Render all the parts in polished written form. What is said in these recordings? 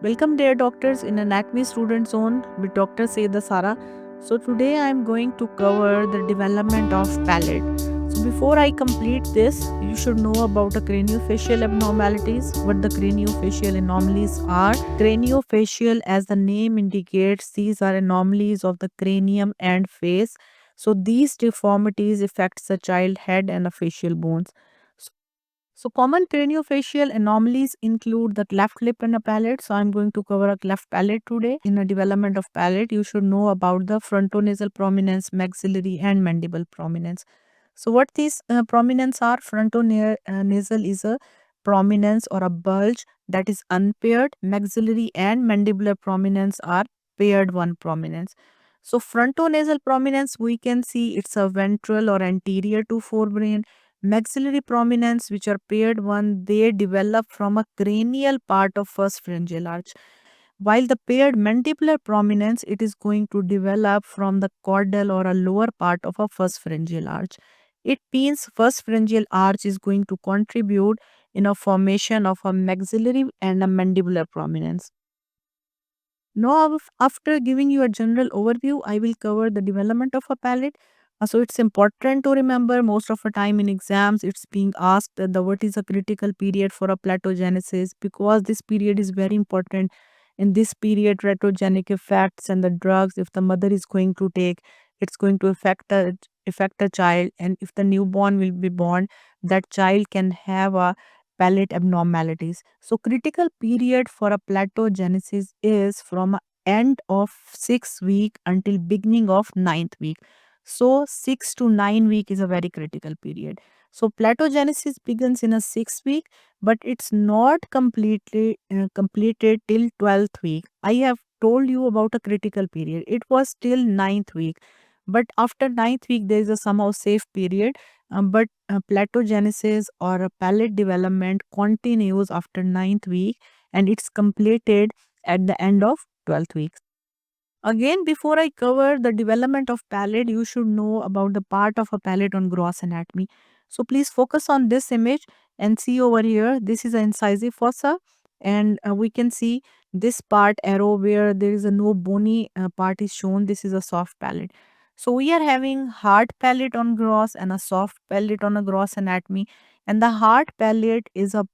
Welcome dear doctors in Anatomy Student Zone with Dr. Seda Sara. So today I am going to cover the development of palate. So before I complete this, you should know about the craniofacial abnormalities, what the craniofacial anomalies are. Craniofacial, as the name indicates, these are anomalies of the cranium and face. So these deformities affects the child head and the facial bones. So common craniofacial anomalies include the cleft lip and a palate. So I'm going to cover a cleft palate today. In the development of palate, you should know about the frontonasal prominence, maxillary and mandible prominence. So what these prominence are? Frontonasal is a prominence or a bulge that is unpaired. Maxillary and mandibular prominence are paired one prominence. So frontonasal prominence, we can see it's a ventral or anterior to forebrain. Maxillary prominence, which are paired one, they develop from a cranial part of first pharyngeal arch. While the paired mandibular prominence, it is going to develop from the caudal or a lower part of a first pharyngeal arch. It means first pharyngeal arch is going to contribute in a formation of a maxillary and a mandibular prominence. Now, after giving you a general overview, I will cover the development of a palate. So it's important to remember most of the time in exams, it's being asked that the what is a critical period for a platogenesis, because this period is very important. In this period, retrogenic effects and the drugs, if the mother is going to take, it's going to affect the child, and if the newborn will be born, that child can have a palate abnormalities. So critical period for a platogenesis is from end of 6th week until beginning of ninth week. So 6 to 9 week is a very critical period. So platogenesis begins in a 6th week, but it's not completely completed till 12th week. I have told you about a critical period. It was till ninth week, but after ninth week there is a somehow safe period, but platogenesis or a palate development continues after ninth week and it's completed at the end of 12th week. Again, before I cover the development of palate, you should know about the part of a palate on gross anatomy. So please focus on this image and see over here. This is an incisive fossa, and we can see this part arrow where there is a no bony part is shown. This is a soft palate. So we are having hard palate on gross and a soft palate on a gross anatomy. And the hard palate is a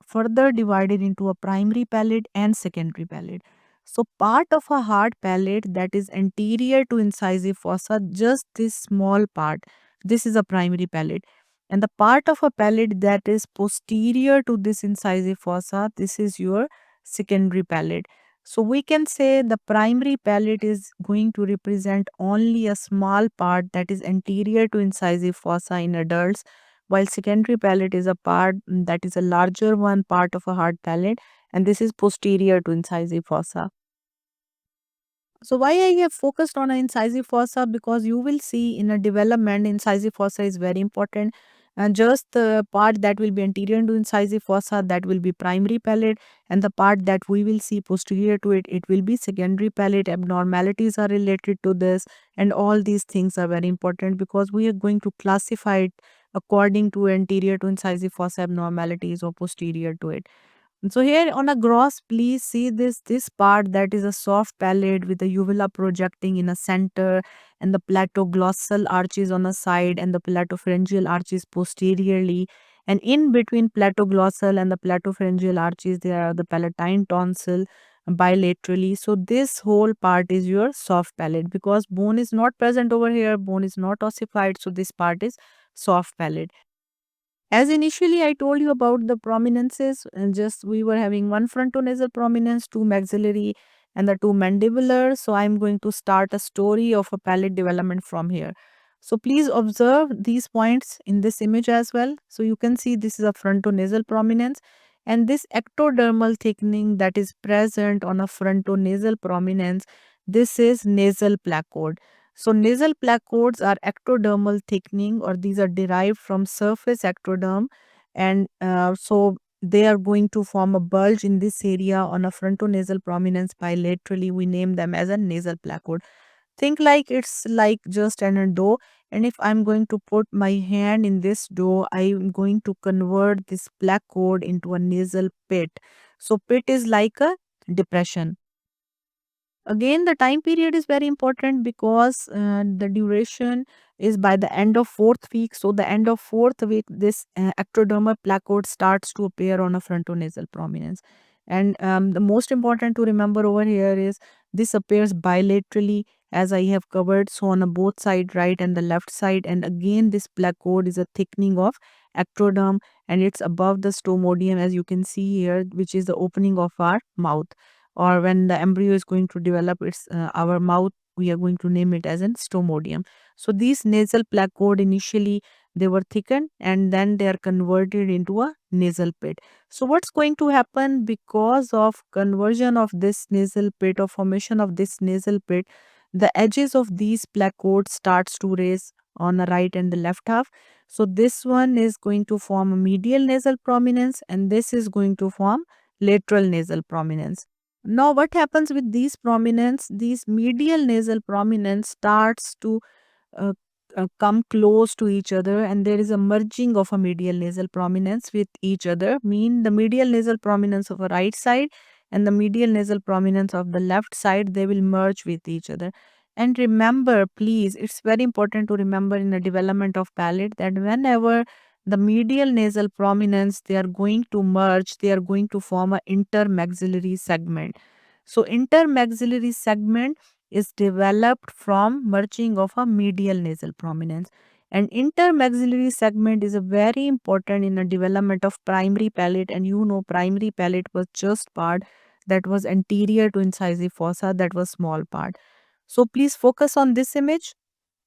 further divided into a primary palate and secondary palate. So part of a hard palate that is anterior to incisive fossa, just this small part, this is a primary palate. And the part of a palate that is posterior to this incisive fossa, this is your secondary palate. So we can say the primary palate is going to represent only a small part that is anterior to incisive fossa in adults, while secondary palate is a part that is a larger one part of a hard palate, and this is posterior to incisive fossa. So why I have focused on an incisive fossa? Because you will see in a development, incisive fossa is very important. And just the part that will be anterior to incisive fossa, that will be primary palate, and the part that we will see posterior to it, it will be secondary palate. Abnormalities are related to this, and all these things are very important because we are going to classify it according to anterior to incisive fossa abnormalities or posterior to it. So here on a gross, please see this part that is a soft palate with the uvula projecting in a center and the platoglossal arches on the side and the platopharyngeal arches posteriorly. And in between platoglossal and the platopharyngeal arches, there are the palatine tonsil bilaterally. So this whole part is your soft palate because bone is not present over here, bone is not ossified. So this part is soft palate. As initially I told you about the prominences, and just we were having one frontonasal prominence, two maxillary, and the two mandibular. So I'm going to start a story of a palate development from here. So please observe these points in this image as well. So you can see this is a frontonasal prominence, and this ectodermal thickening that is present on a frontonasal prominence, this is nasal placode. So nasal placodes are ectodermal thickening, or these are derived from surface ectoderm, and so they are going to form a bulge in this area on a frontonasal prominence bilaterally. We name them as a nasal placode. Think like it's like just an a dough, and if I'm going to put my hand in this dough, I'm going to convert this placode into a nasal pit. So pit is like a depression. Again, the time period is very important because the duration is by the end of fourth week. So, the end of fourth week, this ectodermal placode starts to appear on a frontonasal prominence. And the most important to remember over here is this appears bilaterally, as I have covered. So, on a both side, right and the left side. And again, this placode is a thickening of ectoderm, and it's above the stomodium, as you can see here, which is the opening of our mouth, or when the embryo is going to develop its our mouth, we are going to name it as an stomodium. So these nasal placode initially they were thickened and then they are converted into a nasal pit. So what's going to happen because of conversion of this nasal pit or formation of this nasal pit, the edges of these placode starts to raise on the right and the left half. So this one is going to form a medial nasal prominence and this is going to form lateral nasal prominence. Now, what happens with these prominence? These medial nasal prominence starts to uh, come close to each other, and there is a merging of a medial nasal prominence with each other. Mean the medial nasal prominence of a right side and the medial nasal prominence of the left side, they will merge with each other. And remember, please, it's very important to remember in the development of palate that whenever the medial nasal prominence they are going to merge, they are going to form a intermaxillary segment. So intermaxillary segment is developed from merging of a medial nasal prominence, and intermaxillary segment is a very important in the development of primary palate. And you know, primary palate was just part that was anterior to incisive fossa, that was small part. So please focus on this image.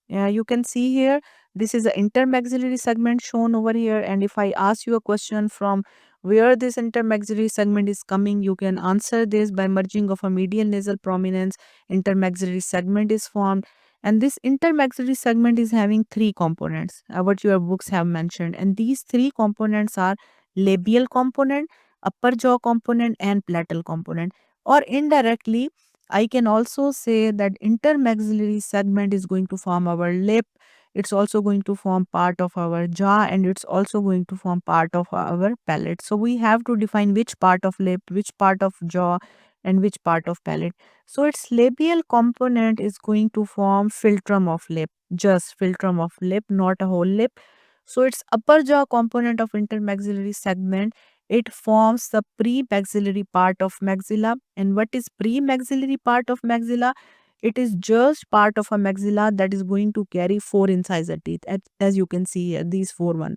You can see here, this is the intermaxillary segment shown over here. And if I ask you a question from where this intermaxillary segment is coming, you can answer this by merging of a medial nasal prominence. Intermaxillary segment is formed. And this intermaxillary segment is having three components, what your books have mentioned. And these three components are labial component, upper jaw component, and plateal component. Or indirectly, I can also say that intermaxillary segment is going to form our lip. It's also going to form part of our jaw and it's also going to form part of our palate. So we have to define which part of lip, which part of jaw, and which part of palate. So its labial component is going to form philtrum of lip, just philtrum of lip, not a whole lip. So its upper jaw component of intermaxillary segment, it forms the premaxillary part of maxilla. And what is premaxillary part of maxilla? It is just part of a maxilla that is going to carry four incisor teeth, as you can see here, these four one.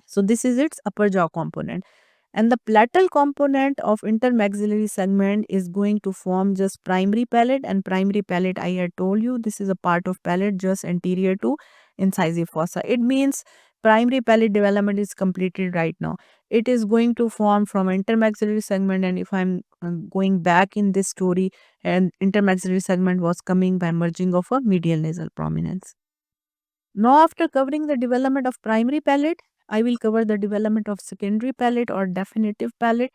So this is its upper jaw component. And the plateal component of intermaxillary segment is going to form just primary palate. And primary palate, I had told you, this is a part of palate just anterior to incisive fossa. It means primary palate development is completed right now. It is going to form from intermaxillary segment. And if I'm going back in this story, and intermaxillary segment was coming by merging of a medial nasal prominence. Now, after covering the development of primary palate, I will cover the development of secondary palate or definitive palate,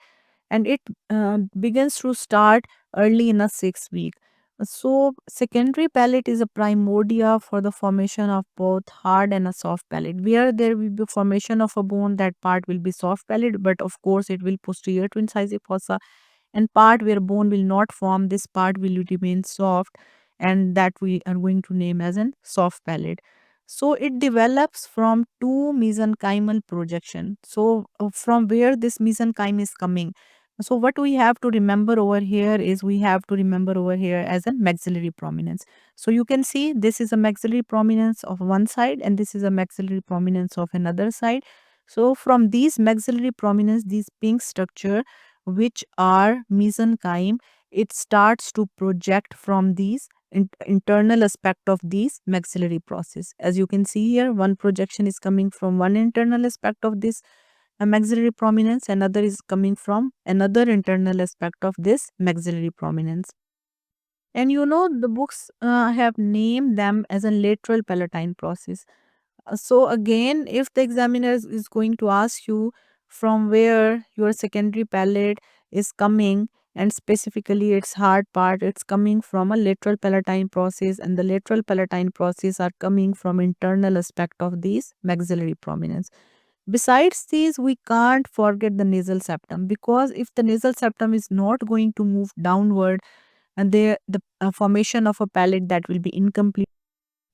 and it begins to start early in a 6 week. So, secondary palate is a primordia for the formation of both hard and a soft palate. Where there will be formation of a bone, that part will be soft palate, but of course, it will posterior to incisive fossa, and part where bone will not form, this part will remain soft, and that we are going to name as an soft palate. So it develops from two mesenchymal projection. So from where this mesenchyme is coming, so what we have to remember over here is we have to remember over here as a maxillary prominence. So you can see this is a maxillary prominence of one side and this is a maxillary prominence of another side. So from these maxillary prominence, these pink structure which are mesenchyme, it starts to project from these internal aspect of these maxillary process. As you can see here, one projection is coming from one internal aspect of this maxillary prominence, another is coming from another internal aspect of this maxillary prominence. And you know, the books have named them as a lateral palatine process. So again, if the examiner is going to ask you from where your secondary palate is coming, and specifically its hard part, it's coming from a lateral palatine process, and the lateral palatine process are coming from internal aspect of these maxillary prominence. Besides these, we can't forget the nasal septum, because if the nasal septum is not going to move downward, and the formation of a palate that will be incomplete.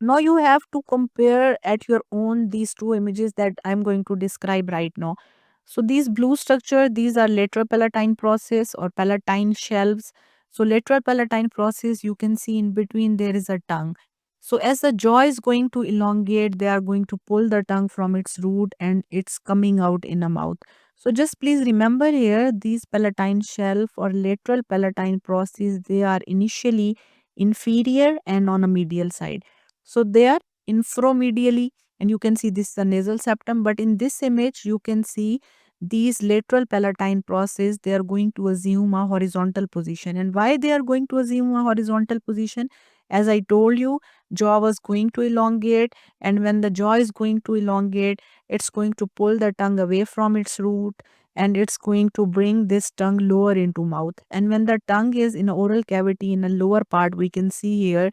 Now you have to compare at your own these two images that I'm going to describe right now. So these blue structure, these are lateral palatine process or palatine shelves. So lateral palatine process, you can see in between there is a tongue. So as the jaw is going to elongate, they are going to pull the tongue from its root and it's coming out in a mouth. So just please remember here, these palatine shelf or lateral palatine process, they are initially inferior and on a medial side. So they are infromedially, and you can see this is the nasal septum. But in this image, you can see these lateral palatine process, they are going to assume a horizontal position. And why they are going to assume a horizontal position? As I told you, jaw was going to elongate, and when the jaw is going to elongate, it's going to pull the tongue away from its root, and it's going to bring this tongue lower into mouth. And when the tongue is in a oral cavity in a lower part, we can see here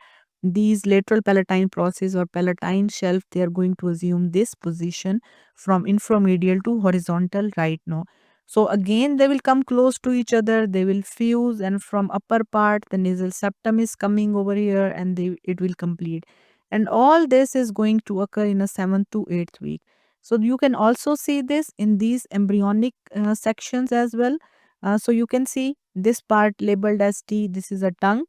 these lateral palatine process or palatine shelf, they are going to assume this position from inframedial to horizontal right now. So again, they will come close to each other, they will fuse, and from upper part, the nasal septum is coming over here, and it will complete. And all this is going to occur in a 7th to 8th week. So you can also see this in these embryonic sections as well. So you can see this part labeled as T, this is a tongue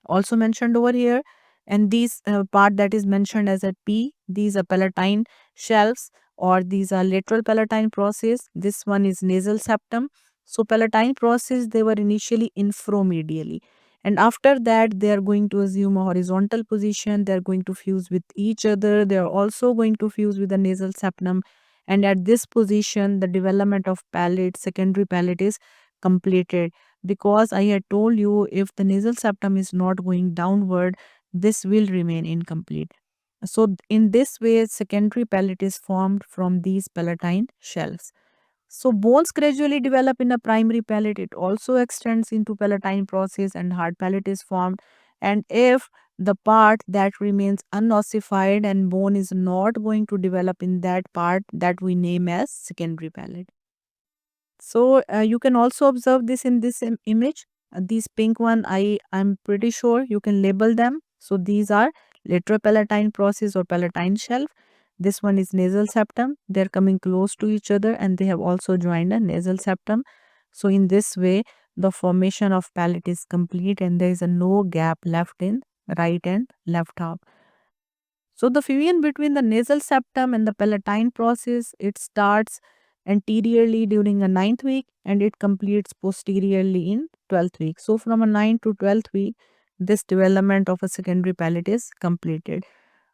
also mentioned over here, and these part that is mentioned as a P, these are palatine shelves, or these are lateral palatine process. This one is nasal septum. So palatine process, they were initially infromedially, and after that they are going to assume a horizontal position, they are going to fuse with each other, they are also going to fuse with the nasal septum, and at this position the development of palate, secondary palate, is completed. Because I had told you, if the nasal septum is not going downward, this will remain incomplete. So in this way, secondary palate is formed from these palatine shelves. So bones gradually develop in a primary palate. It also extends into palatine process and hard palate is formed. And if the part that remains unossified and bone is not going to develop in that part, that we name as secondary palate. So you can also observe this in this image. These pink one, I'm pretty sure you can label them. So these are lateral palatine process or palatine shelf. This one is nasal septum. They're coming close to each other, and they have also joined a nasal septum. So in this way, the formation of palate is complete, and there is a no gap left in right and left half. So the fusion between the nasal septum and the palatine process, it starts anteriorly during a ninth week and it completes posteriorly in 12th week. So from a 9th to 12th week, this development of a secondary palate is completed.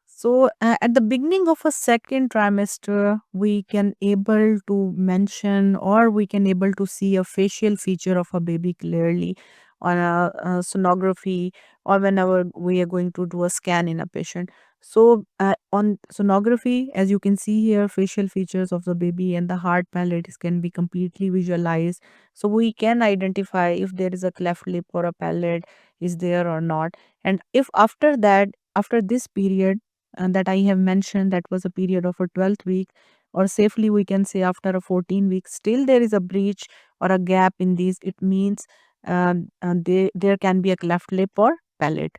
So at the beginning of a second trimester, we can able to mention, or we can able to see a facial feature of a baby clearly on a sonography, or whenever we are going to do a scan in a patient. So on sonography, as you can see here, facial features of the baby and the hard palate can be completely visualized. So we can identify if there is a cleft lip or a palate is there or not. And if after that, after this period, that I have mentioned, that was a period of a 12th week, or safely we can say after a 14 weeks, still there is a breach or a gap in these, it means there can be a cleft lip or palate.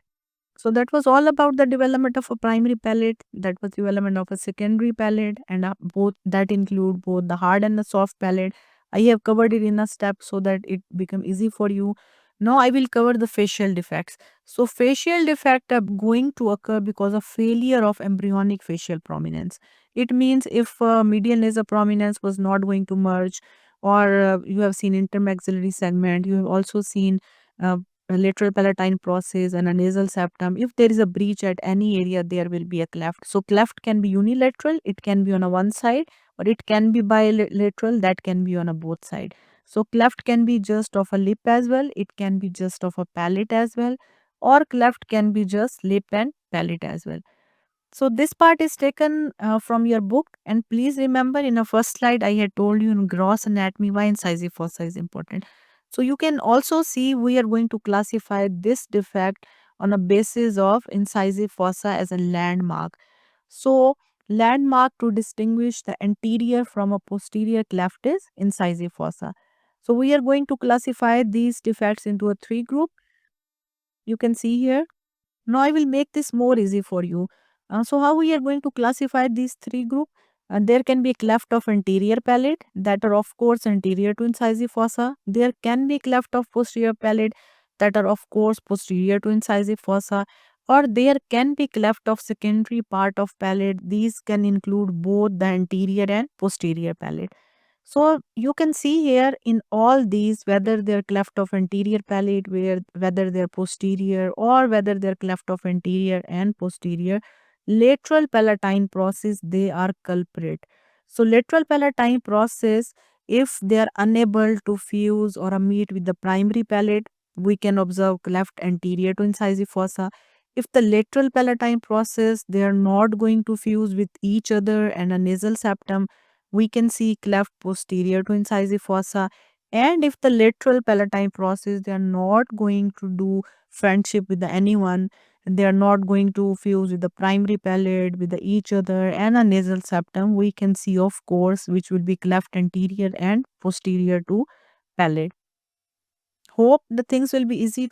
So that was all about the development of a primary palate. That was development of a secondary palate, and both that include both the hard and the soft palate. I have covered it in a step so that it become easy for you. Now I will cover the facial defects. So facial defect are going to occur because of failure of embryonic facial prominence. It means if medial nasal prominence was not going to merge, or you have seen intermaxillary segment, you have also seen uh, a lateral palatine process and a nasal septum. If there is a breach at any area, there will be a cleft. So cleft can be unilateral, it can be on a one side, or it can be bilateral, that can be on a both side. So cleft can be just of a lip as well, it can be just of a palate as well, or cleft can be just lip and palate as well. So this part is taken from your book, and please remember, in a first slide I had told you in gross anatomy why incisive fossa is important. So you can also see we are going to classify this defect on a basis of incisive fossa as a landmark. So landmark to distinguish the anterior from a posterior cleft is incisive fossa. So we are going to classify these defects into a three group. You can see here. Now I will make this more easy for you. So how we are going to classify these three group? There can be a cleft of anterior palate that are of course anterior to incisive fossa. There can be cleft of posterior palate that are of course posterior to incisive fossa. Or there can be cleft of secondary part of palate. These can include both the anterior and posterior palate. So you can see here in all these whether they're cleft of anterior palate, whether they're posterior or whether they're cleft of anterior and posterior, lateral palatine process they are culprit. So lateral palatine process, if they are unable to fuse or meet with the primary palate, we can observe cleft anterior to incisive fossa. If the lateral palatine process they are not going to fuse with each other and a nasal septum, we can see cleft posterior to incisive fossa. And if the lateral palatine process they are not going to do friendship with anyone, they are not going to fuse with the primary palate with each other and a nasal septum, we can see of course which will be cleft anterior and posterior to palate. Hope the things will be easy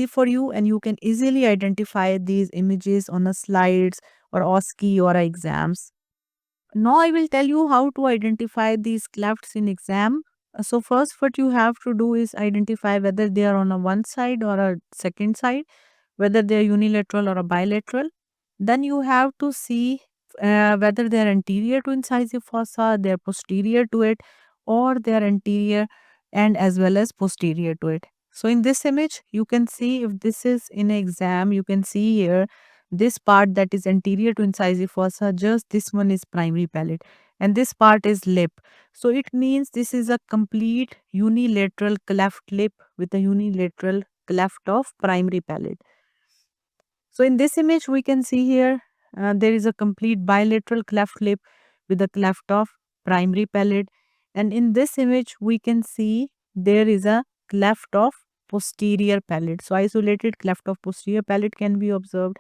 for you and you can easily identify these images on a slides or OSCE or exams. Now I will tell you how to identify these clefts in exam. So first what you have to do is identify whether they are on a one side or a second side, whether they are unilateral or a bilateral. Then you have to see whether they are anterior to incisive fossa, they are posterior to it, or they are anterior and as well as posterior to it. So in this image, you can see if this is in an exam, you can see here this part that is anterior to incisive fossa, just this one is primary palate and this part is lip. So it means this is a complete unilateral cleft lip with a unilateral cleft of primary palate. So in this image, we can see here there is a complete bilateral cleft lip with a cleft of primary palate. And in this image, we can see there is a cleft of posterior palate. So isolated cleft of posterior palate can be observed.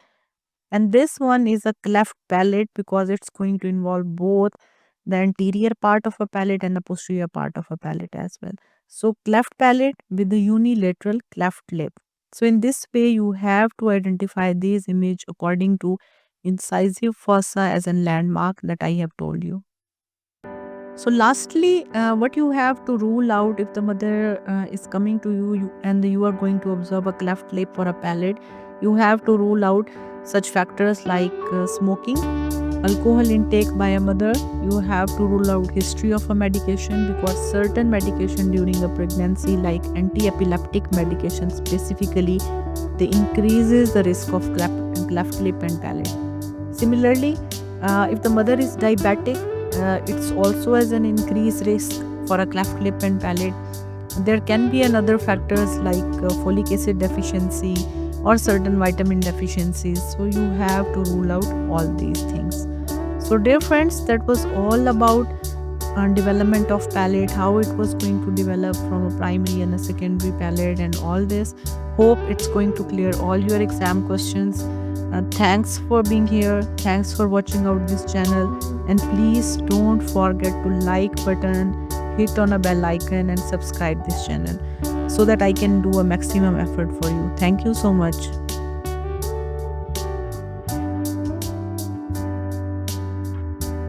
And this one is a cleft palate because it's going to involve both the anterior part of a palate and the posterior part of a palate as well. So cleft palate with the unilateral cleft lip. So in this way, you have to identify these image according to incisive fossa as a landmark that I have told you. So lastly, what you have to rule out if the mother is coming to you, and you are going to observe a cleft lip or a palate, you have to rule out such factors like smoking, alcohol intake by a mother. You have to rule out history of a medication because certain medication during a pregnancy like anti-epileptic medication specifically, they increases the risk of cleft lip and palate. Similarly, if the mother is diabetic, it's also as an increased risk for a cleft lip and palate. There can be another factors like folic acid deficiency or certain vitamin deficiencies. So you have to rule out all these things. So dear friends, that was all about development of palate, how it was going to develop from a primary and a secondary palate and all this. Hope it's going to clear all your exam questions. Thanks for being here. Thanks for watching out this channel. And please don't forget to like button, hit on a bell icon and subscribe this channel so that I can do a maximum effort for you. Thank you so much.